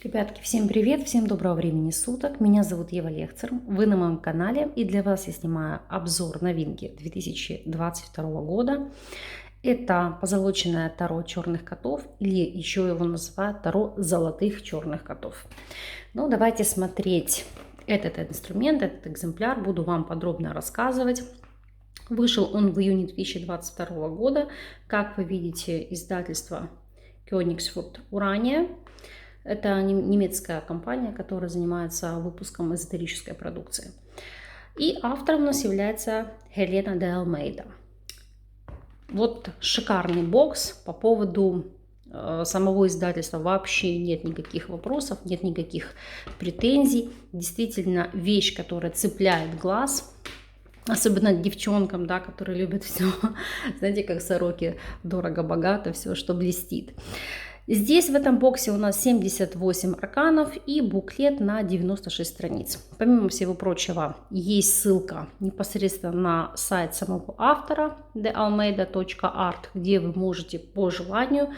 Ребятки, всем привет, всем доброго времени суток. Меня зовут Ева Лехцер, вы на моем канале, и для вас я снимаю обзор новинки 2022 года. Это позолоченное таро черных котов, или еще его называют таро золотых черных котов. Ну, давайте смотреть этот инструмент, этот экземпляр, буду вам подробно рассказывать. Вышел он в июне 2022 года, как вы видите, издательство Königswurth Urania. Это немецкая компания, которая занимается выпуском эзотерической продукции. И автором у нас является Хелена де Алмейда. Вот шикарный бокс. По поводу самого издательства вообще нет никаких вопросов, нет никаких претензий. Действительно вещь, которая цепляет глаз. Особенно девчонкам, да, которые любят все, знаете, как сороки, дорого-богато, все, что блестит. Здесь в этом боксе у нас 78 арканов и буклет на 96 страниц. Помимо всего прочего, есть ссылка непосредственно на сайт самого автора dealmeida.art, где вы можете по желанию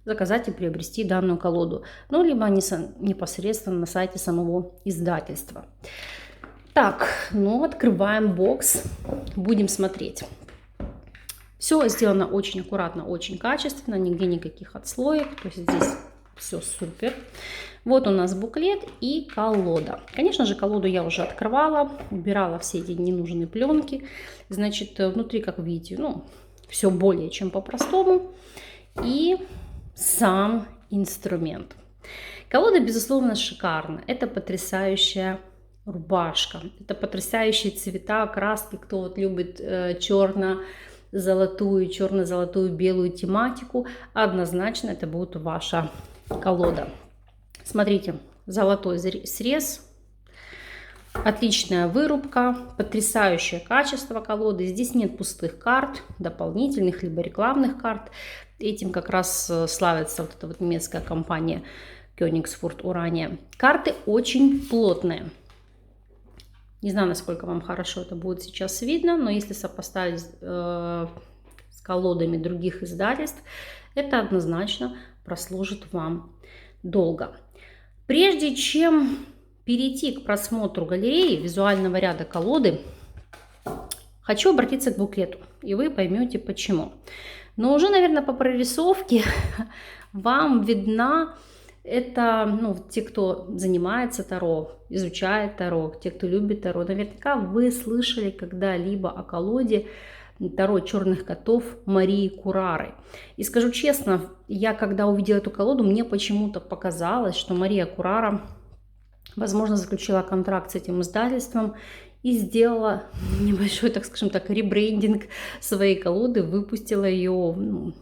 заказать и приобрести данную колоду, ну, либо непосредственно на сайте самого издательства. Так, ну, открываем бокс, будем смотреть. Все сделано очень аккуратно, очень качественно, нигде никаких отслоек, то есть здесь все супер. Вот у нас буклет и колода. Конечно же, колоду я уже открывала, убирала все эти ненужные пленки. Значит, внутри, как видите, ну, все более чем по-простому. И сам инструмент. Колода, безусловно, шикарна. Это потрясающая рубашка. Это потрясающие цвета, краски. Кто вот любит черно-золотую, белую тематику, однозначно это будет ваша колода. Смотрите, золотой срез, отличная вырубка, потрясающее качество колоды. Здесь нет пустых карт, дополнительных либо рекламных карт. Этим как раз славится вот эта вот немецкая компания Königswurth Urania. Карты очень плотные. Не знаю, насколько вам хорошо это будет сейчас видно, но если сопоставить с колодами других издательств, это однозначно прослужит вам долго. Прежде чем перейти к просмотру галереи визуального ряда колоды, хочу обратиться к буклету, и вы поймете почему. Но уже, наверное, по прорисовке вам видна это, ну, те, кто занимается таро, изучает таро, те, кто любит таро, наверняка вы слышали когда-либо о колоде таро черных котов Марии Курары. И скажу честно, я когда увидела эту колоду, мне почему-то показалось, что Мария Курара, возможно, заключила контракт с этим издательством и сделала небольшой, так скажем так, ребрендинг своей колоды, выпустила ее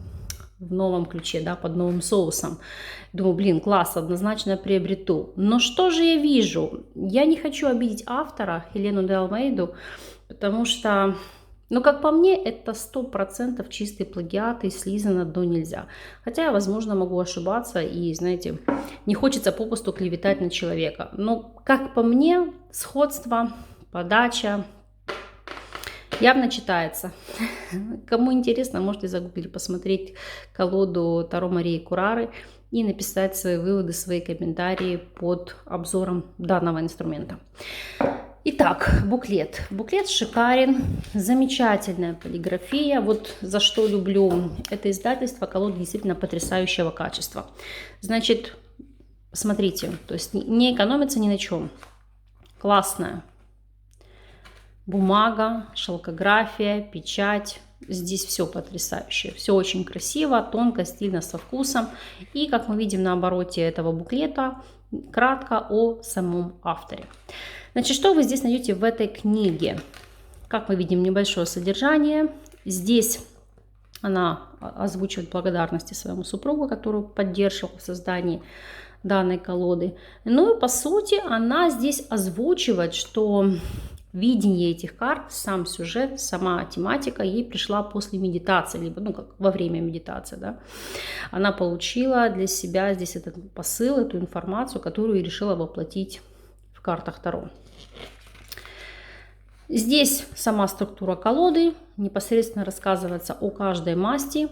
в новом ключе, да, под новым соусом. Думаю, блин, класс, однозначно приобрету. Но что же я вижу? Я не хочу обидеть автора Хелену де Алмейду, потому что, ну, как по мне, это 100% чистый плагиат и слизано до нельзя. Хотя я, возможно, могу ошибаться и, знаете, не хочется попусту клеветать на человека. Но, как по мне, сходство, подача явно читается. Кому интересно, можете загуглить, посмотреть колоду Таро Марии Курары и написать свои выводы, свои комментарии под обзором данного инструмента. Итак, буклет. Буклет шикарен, замечательная полиграфия. Вот за что люблю это издательство, колода действительно потрясающего качества. Значит, смотрите, то есть не экономится ни на чем. Классная бумага, шелкография, печать. Здесь все потрясающе. Все очень красиво, тонко, стильно, со вкусом. И, как мы видим на обороте этого буклета, кратко о самом авторе. Значит, что вы здесь найдете в этой книге? Как мы видим, небольшое содержание. Здесь она озвучивает благодарности своему супругу, который поддерживал в создании данной колоды. Ну и по сути она здесь озвучивает, что видение этих карт, сам сюжет, сама тематика ей пришла после медитации, либо, ну, как во время медитации, да. Она получила для себя здесь этот посыл, эту информацию, которую решила воплотить в картах Таро. Здесь сама структура колоды, непосредственно рассказывается о каждой масти,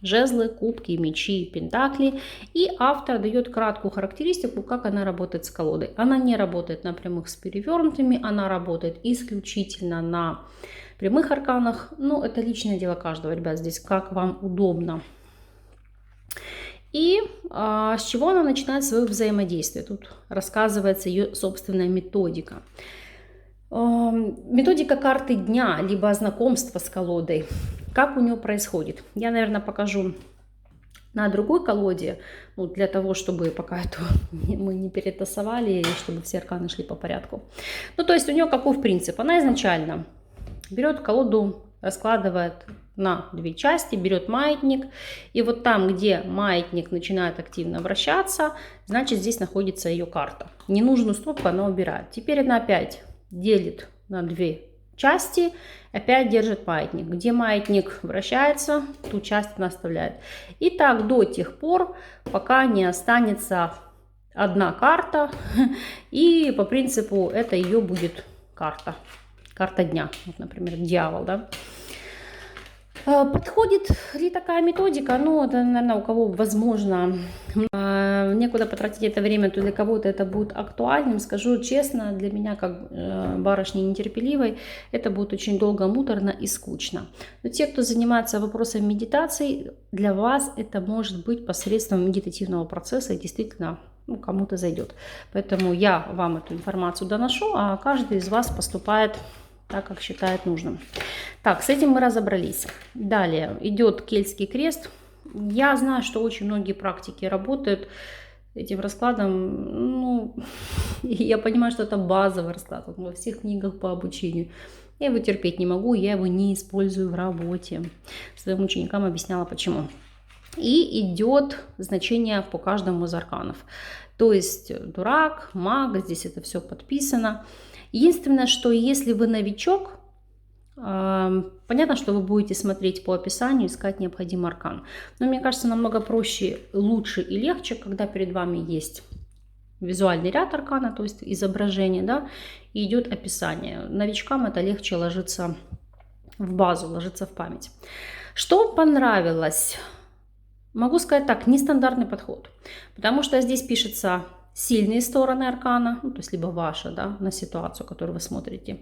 жезлы, кубки, мечи, пентакли. И автор дает краткую характеристику, как она работает с колодой. Она не работает на прямых с перевернутыми, она работает исключительно на прямых арканах. Но это личное дело каждого, ребят, здесь как вам удобно. И с чего она начинает свое взаимодействие? Тут рассказывается ее собственная методика. Методика карты дня, либо знакомство с колодой. Как у нее происходит? Я, наверное, покажу на другой колоде, ну, для того, чтобы пока эту мы не перетасовали, и чтобы все арканы шли по порядку. Ну, то есть у нее каков принцип? Она изначально берет колоду, раскладывает на две части, берет маятник, и вот там, где маятник начинает активно вращаться, значит, здесь находится ее карта. Ненужную стопку она убирает. Теперь она опять делит на две части, опять держит маятник. Где маятник вращается, ту часть она оставляет. И так до тех пор, пока не останется одна карта. И по принципу это ее будет карта. Карта дня. Вот, например, дьявол, да. Подходит ли такая методика? Ну, это, наверное, у кого, возможно, некуда потратить это время, то для кого-то это будет актуальным. Скажу честно, для меня, как барышни нетерпеливой, это будет очень долго, муторно и скучно. Но те, кто занимается вопросами медитации, для вас это может быть посредством медитативного процесса и действительно кому-то зайдет. Поэтому я вам эту информацию доношу, а каждый из вас поступает так, как считает нужным. Так, с этим мы разобрались. Далее идет Кельтский крест. Я знаю, что очень многие практики работают этим раскладом. Ну, я понимаю, что это базовый расклад во всех книгах по обучению. Я его терпеть не могу, я его не использую в работе. Своим ученикам объясняла, почему. И идет значение по каждому из арканов. То есть дурак, маг, здесь это все подписано. Единственное, что если вы новичок, понятно, что вы будете смотреть по описанию, искать необходимый аркан. Но мне кажется, намного проще, лучше и легче, когда перед вами есть визуальный ряд аркана, то есть изображение, да, и идет описание. Новичкам это легче ложится в базу, ложится в память. Что понравилось? Могу сказать так, нестандартный подход, потому что здесь пишется сильные стороны аркана, ну, то есть либо ваша, да, на ситуацию, которую вы смотрите,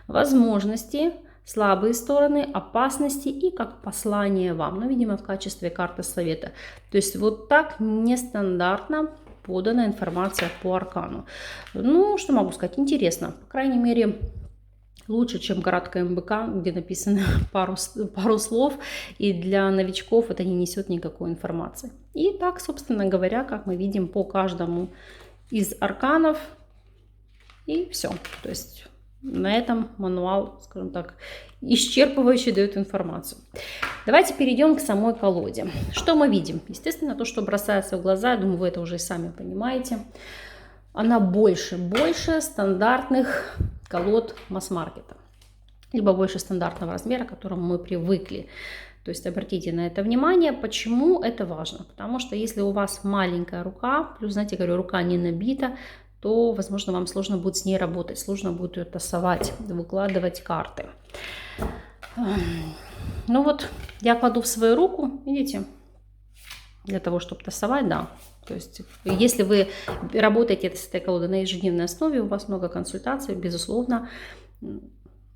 возможности, слабые стороны, опасности и как послание вам, ну, видимо, в качестве карты совета. То есть вот так нестандартно подана информация по аркану. Ну, что могу сказать, интересно, по крайней мере, лучше, чем краткая МБК, где написано пару слов, и для новичков это не несет никакой информации. И так, собственно говоря, как мы видим по каждому из арканов, и все. То есть на этом мануал, скажем так, исчерпывающе дает информацию. Давайте перейдем к самой колоде. Что мы видим? Естественно, то, что бросается в глаза, я думаю, вы это уже и сами понимаете. Она больше стандартных колод масс-маркета, либо больше стандартного размера, к которому мы привыкли. То есть обратите на это внимание. Почему это важно? Потому что если у вас маленькая рука, плюс, знаете, говорю, рука не набита, то, возможно, вам сложно будет с ней работать, сложно будет ее тасовать, выкладывать карты. Ну вот, я кладу в свою руку, видите, для того, чтобы тасовать, да. То есть, если вы работаете с этой колодой на ежедневной основе, у вас много консультаций, безусловно,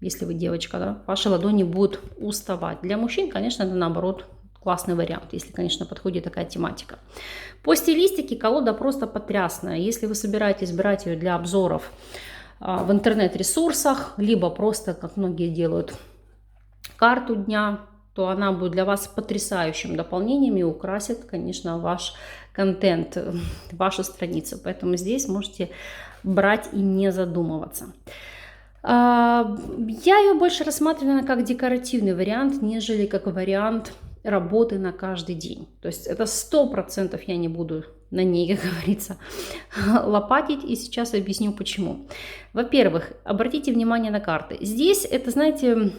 если вы девочка, да, ваши ладони будут уставать. Для мужчин, конечно, это наоборот классный вариант, если, конечно, подходит такая тематика. По стилистике колода просто потрясная. Если вы собираетесь брать ее для обзоров в интернет-ресурсах, либо просто, как многие делают, карту дня, то она будет для вас потрясающим дополнением и украсит, конечно, ваш контент, вашу страницу. Поэтому здесь можете брать и не задумываться. Я ее больше рассматриваю как декоративный вариант, нежели как вариант работы на каждый день. То есть это 100% я не буду на ней, как говорится, лопатить. И сейчас объясню почему. Во-первых, обратите внимание на карты. Здесь это, знаете,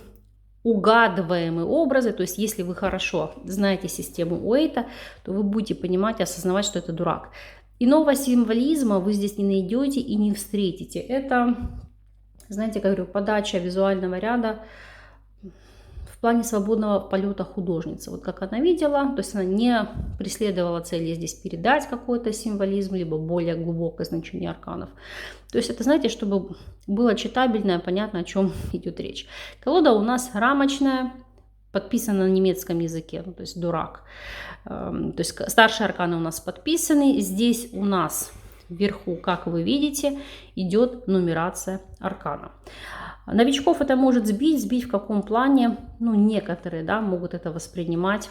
угадываемые образы. То есть если вы хорошо знаете систему Уэйта, то вы будете понимать, осознавать, что это дурак. Иного символизма вы здесь не найдете и не встретите. Это, знаете, как говорю, подача визуального ряда в плане свободного полета художницы. Вот как она видела, то есть она не преследовала цели здесь передать какой-то символизм, либо более глубокое значение арканов. То есть это, знаете, чтобы было читабельно, понятно, о чем идет речь. Колода у нас рамочная, подписана на немецком языке, то есть дурак. То есть старшие арканы у нас подписаны. Здесь у нас вверху, как вы видите, идет нумерация аркана. Новичков это может сбить в каком плане, ну, некоторые, да, могут это воспринимать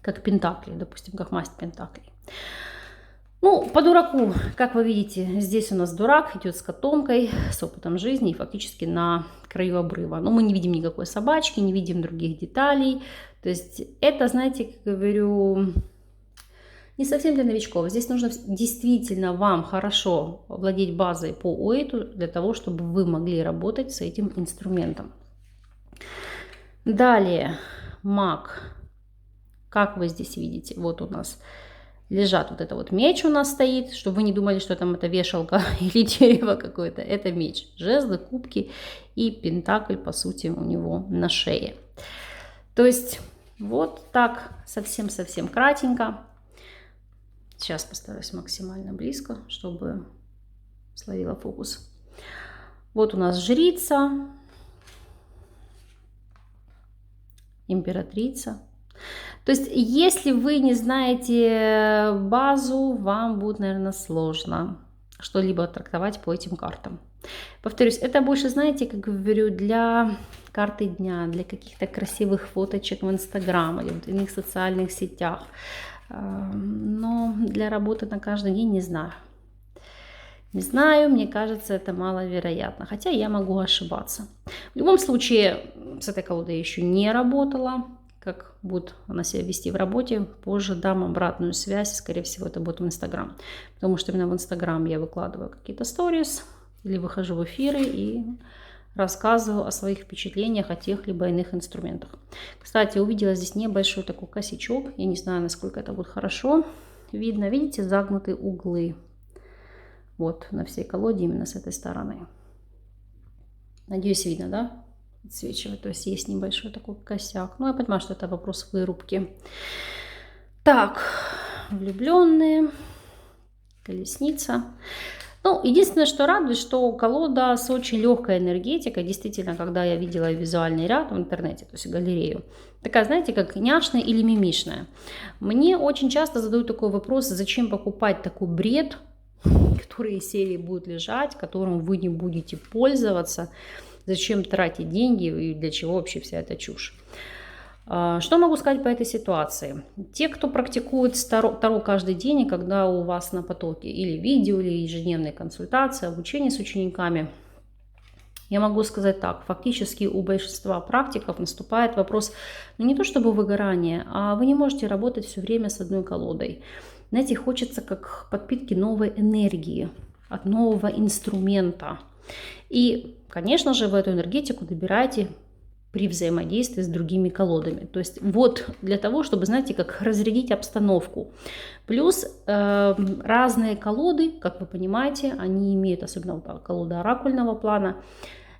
как пентакли, допустим, как масть пентаклей. Ну, по дураку, как вы видите, здесь у нас дурак идет с котомкой, с опытом жизни и фактически на краю обрыва. Но мы не видим никакой собачки, не видим других деталей. То есть это, знаете, как я говорю, не совсем для новичков. Здесь нужно действительно вам хорошо владеть базой по Уэйту для того, чтобы вы могли работать с этим инструментом. Далее, маг. Как вы здесь видите, вот у нас лежат, вот это вот меч у нас стоит, чтобы вы не думали, что там это вешалка или дерево какое-то. Это меч, жезлы, кубки и пентакль, по сути, у него на шее. То есть вот так совсем-совсем кратенько. Сейчас постараюсь максимально близко, чтобы словила фокус. Вот у нас жрица, императрица. То есть, если вы не знаете базу, вам будет, наверное, сложно что-либо трактовать по этим картам. Повторюсь, это больше, знаете, как говорю, для карты дня, для каких-то красивых фоточек в Инстаграм или в иных социальных сетях. Но для работы на каждый день не знаю. Не знаю, мне кажется, это маловероятно. Хотя я могу ошибаться. В любом случае, с этой колодой я еще не работала. Как будет она себя вести в работе, позже дам обратную связь. Скорее всего, это будет в Инстаграм. Потому что именно в Инстаграм я выкладываю какие-то сторис или выхожу в эфиры и рассказываю о своих впечатлениях о тех либо иных инструментах. Кстати, увидела здесь небольшой такой косячок. Я не знаю, насколько это будет хорошо видно. Видите, загнутые углы. Вот на всей колоде именно с этой стороны. Надеюсь, видно, да? Отсвечивает, то есть есть небольшой такой косяк. Ну, я понимаю, что это вопрос вырубки. Так, влюбленные, колесница. Ну, единственное, что радует, что колода с очень легкой энергетикой. Действительно, когда я видела визуальный ряд в интернете, то есть галерею, такая, знаете, как няшная или мимишная. Мне очень часто задают такой вопрос, зачем покупать такой бред, который из серии будет лежать, которым вы не будете пользоваться. Зачем тратить деньги и для чего вообще вся эта чушь? Что могу сказать по этой ситуации? Те, кто практикует Таро каждый день, и когда у вас на потоке или видео, или ежедневные консультации, обучение с учениками, я могу сказать так, фактически у большинства практиков наступает вопрос, ну не то чтобы выгорание, а вы не можете работать все время с одной колодой. Знаете, хочется как подпитки новой энергии, от нового инструмента. И, конечно же, вы эту энергетику добираете при взаимодействии с другими колодами. То есть вот для того, чтобы, знаете, как разрядить обстановку. Плюс разные колоды, как вы понимаете, они имеют, особенно колода оракульного плана,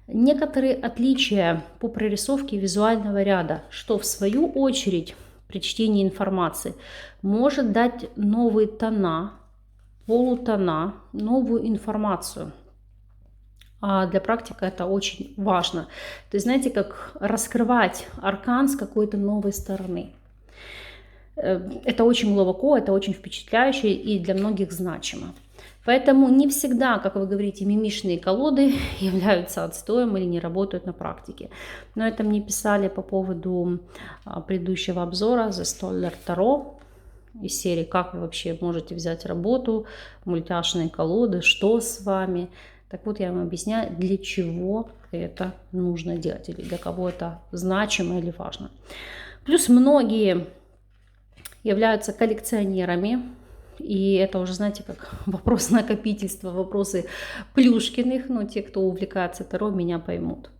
некоторые отличия по прорисовке визуального ряда, что в свою очередь при чтении информации может дать новые тона, полутона, новую информацию. А для практика это очень важно. То есть, знаете, как раскрывать аркан с какой-то новой стороны. Это очень глубоко, это очень впечатляюще и для многих значимо. Поэтому не всегда, как вы говорите, мимишные колоды являются отстоем или не работают на практике. Но это мне писали по поводу предыдущего обзора The Stoller Tarot из серии «Как вы вообще можете взять работу, мультяшные колоды, что с вами?». Так вот, я вам объясняю, для чего это нужно делать, или для кого это значимо или важно. Плюс многие являются коллекционерами, и это уже, знаете, как вопрос накопительства, вопросы Плюшкиных, но те, кто увлекается Таро, меня поймут.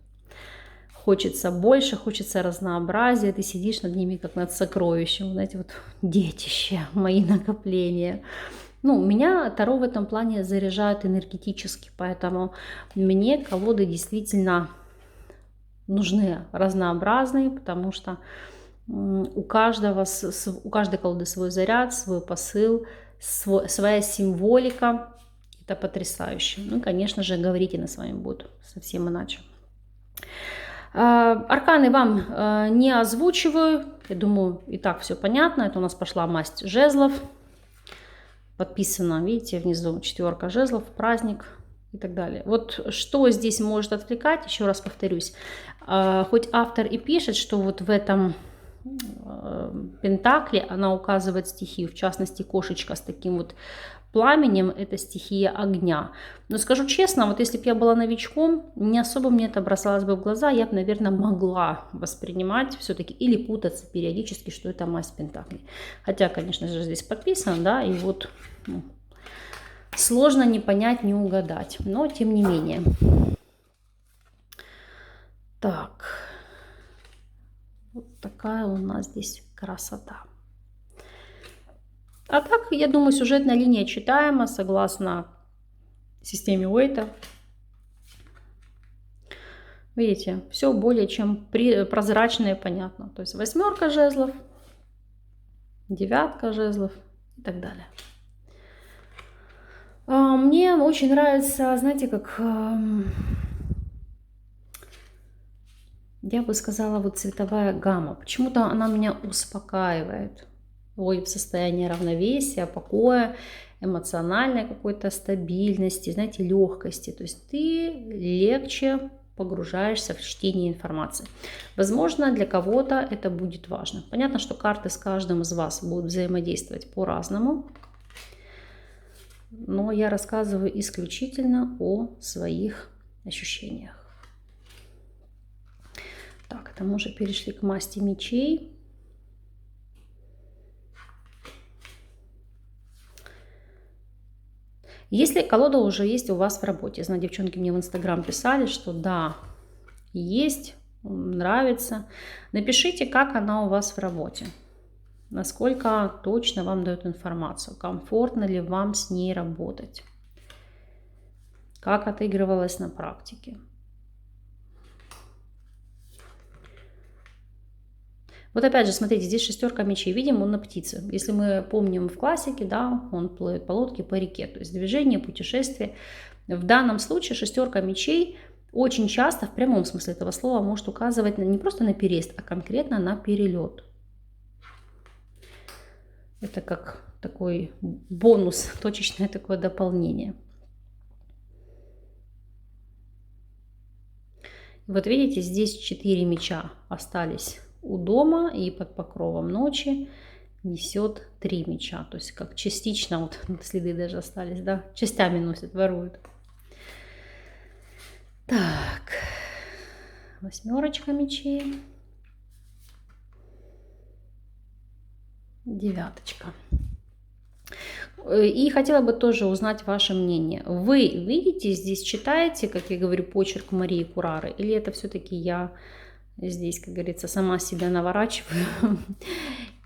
Хочется больше, хочется разнообразия, ты сидишь над ними, как над сокровищем, знаете, вот детище, мои накопления. Ну, меня Таро в этом плане заряжает энергетически, поэтому мне колоды действительно нужны разнообразные, потому что у каждой колоды свой заряд, свой посыл, своя символика. Это потрясающе. Ну, конечно же, говорить она с вами будет совсем иначе. Арканы вам не озвучиваю. Я думаю, и так все понятно. Это у нас пошла масть жезлов. Подписано, видите, внизу 4 жезлов, праздник и так далее. Вот что здесь может отвлекать, еще раз повторюсь. Хоть автор и пишет, что вот в этом пентакле она указывает стихию, в частности, кошечка с таким вот пламенем, это стихия огня. Но скажу честно, вот если бы я была новичком, не особо мне это бросалось бы в глаза, я бы, наверное, могла воспринимать все-таки или путаться периодически, что это масть пентаклей. Хотя, конечно же, здесь подписано, да, и вот сложно не понять, не угадать, но тем не менее. Так, вот такая у нас здесь красота. А так, я думаю, сюжетная линия читаема, согласно системе Уэйта. Видите, все более чем прозрачно и понятно. То есть 8 жезлов, 9 жезлов и так далее. Мне очень нравится, знаете, как... Я бы сказала, вот цветовая гамма. Почему-то она меня успокаивает. Ой, в состоянии равновесия, покоя, эмоциональной какой-то стабильности, знаете, легкости. То есть ты легче погружаешься в чтение информации. Возможно, для кого-то это будет важно. Понятно, что карты с каждым из вас будут взаимодействовать по-разному. Но я рассказываю исключительно о своих ощущениях. Так, это мы уже перешли к масти мечей. Если колода уже есть у вас в работе, знаю, девчонки мне в Инстаграм писали, что да, есть, нравится, напишите, как она у вас в работе, насколько точно вам дает информацию, комфортно ли вам с ней работать, как отыгрывалась на практике. Вот опять же, смотрите, здесь 6 мечей. Видим, он на птице. Если мы помним в классике, да, он плывет по лодке, по реке. То есть движение, путешествие. В данном случае 6 мечей очень часто, в прямом смысле этого слова, может указывать не просто на переезд, а конкретно на перелет. Это как такой бонус, точечное такое дополнение. Вот видите, здесь 4 меча остались у дома, и под покровом ночи несет 3 меча. То есть как частично, вот следы даже остались, да, частями носит, воруют. Так, 8 мечей, 9. И хотела бы тоже узнать ваше мнение. Вы видите, здесь читаете, как я говорю, почерк Марии Курары, или это все-таки я здесь, как говорится, сама себя наворачиваю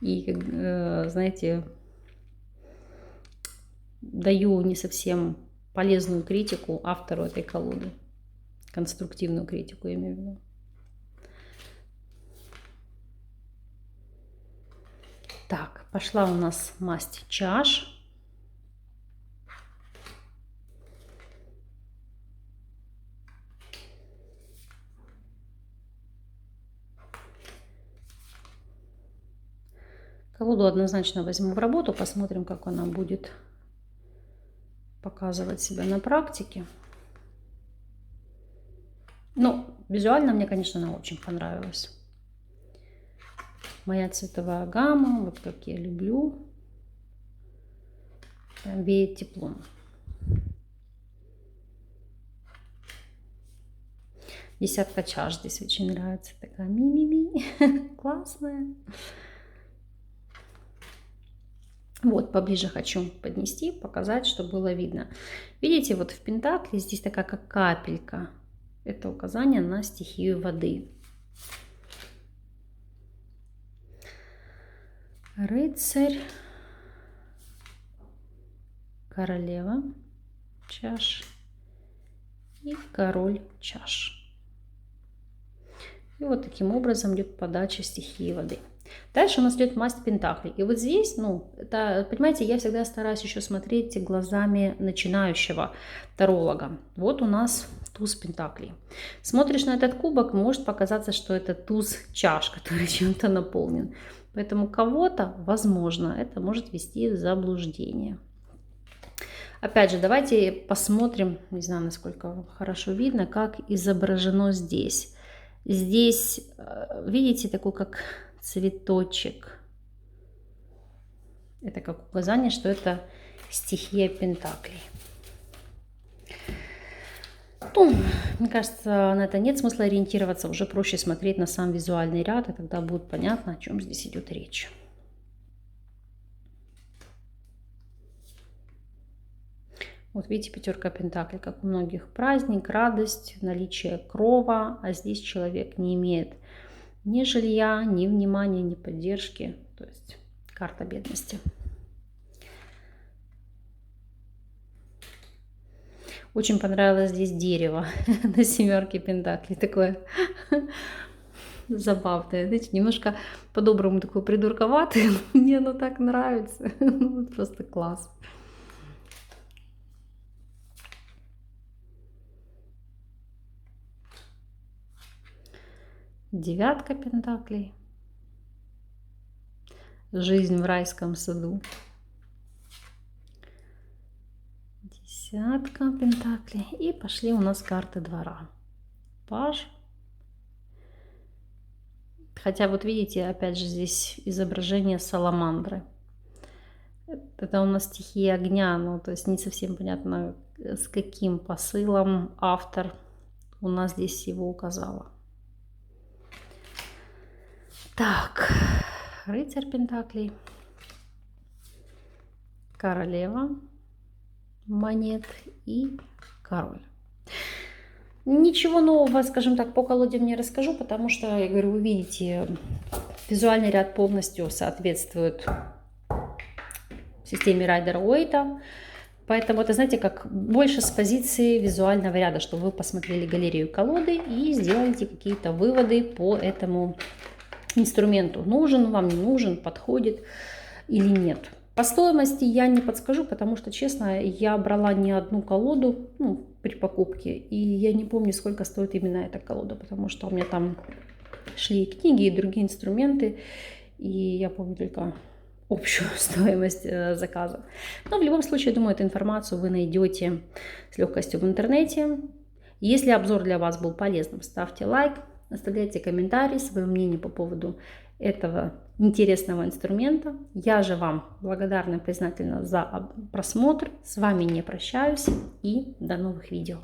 и, знаете, даю не совсем полезную критику автору этой колоды, конструктивную критику, я имею в виду. Так, пошла у нас масть чаш. Колоду однозначно возьму в работу, посмотрим, как она будет показывать себя на практике. Ну, визуально мне, конечно, она очень понравилась. Моя цветовая гамма, вот как я люблю, прям веет теплом. Десятка чаш здесь очень нравится, такая ми-ми-ми, классная. Вот, поближе хочу поднести, показать, чтобы было видно. Видите, вот в пентакле здесь такая как капелька. Это указание на стихию воды. Рыцарь, королева чаш и король чаш. И вот таким образом идет подача стихии воды. Дальше у нас идет масть пентаклей. И вот здесь, ну, это, понимаете, я всегда стараюсь еще смотреть глазами начинающего таролога. Вот у нас туз пентаклей. Смотришь на этот кубок, может показаться, что это туз чаш, который чем-то наполнен. Поэтому кого-то, возможно, это может ввести в заблуждение. Опять же, давайте посмотрим, не знаю, насколько хорошо видно, как изображено здесь. Здесь, видите, такой как цветочек. Это как указание, что это стихия пентаклей. Ну, мне кажется, на это нет смысла ориентироваться. Уже проще смотреть на сам визуальный ряд, и тогда будет понятно, о чем здесь идет речь. Вот видите, пятерка пентаклей, как у многих праздник, радость, наличие крова, а здесь человек не имеет ни жилья, ни внимания, ни поддержки, то есть карта бедности. Очень понравилось здесь дерево на семерке пентаклей, такое забавное, знаете, немножко по-доброму такое придурковатое, но мне оно так нравится, ну, просто класс. Девятка пентаклей. Жизнь в райском саду. Десятка пентаклей. И пошли у нас карты двора. Паж. Хотя вот видите, опять же здесь изображение саламандры. Это у нас стихия огня, ну то есть не совсем понятно, с каким посылом автор у нас здесь его указала. Так, рыцарь пентаклей, королева монет и король. Ничего нового, скажем так, по колоде не расскажу, потому что, я говорю, вы видите, визуальный ряд полностью соответствует системе Райдер-Уэйта. Поэтому это, знаете, как больше с позиции визуального ряда, чтобы вы посмотрели галерею колоды и сделаете какие-то выводы по этому инструменту. Нужен вам, не нужен, подходит или нет. По стоимости я не подскажу, потому что, честно, я брала не одну колоду, ну, при покупке, и я не помню, сколько стоит именно эта колода, потому что у меня там шли и книги, и другие инструменты, и я помню только общую стоимость заказа. Но в любом случае, думаю, эту информацию вы найдете с легкостью в интернете. Если обзор для вас был полезным, ставьте лайк, оставляйте комментарии, свое мнение по поводу этого интересного инструмента. Я же вам благодарна и признательна за просмотр. С вами не прощаюсь и до новых видео.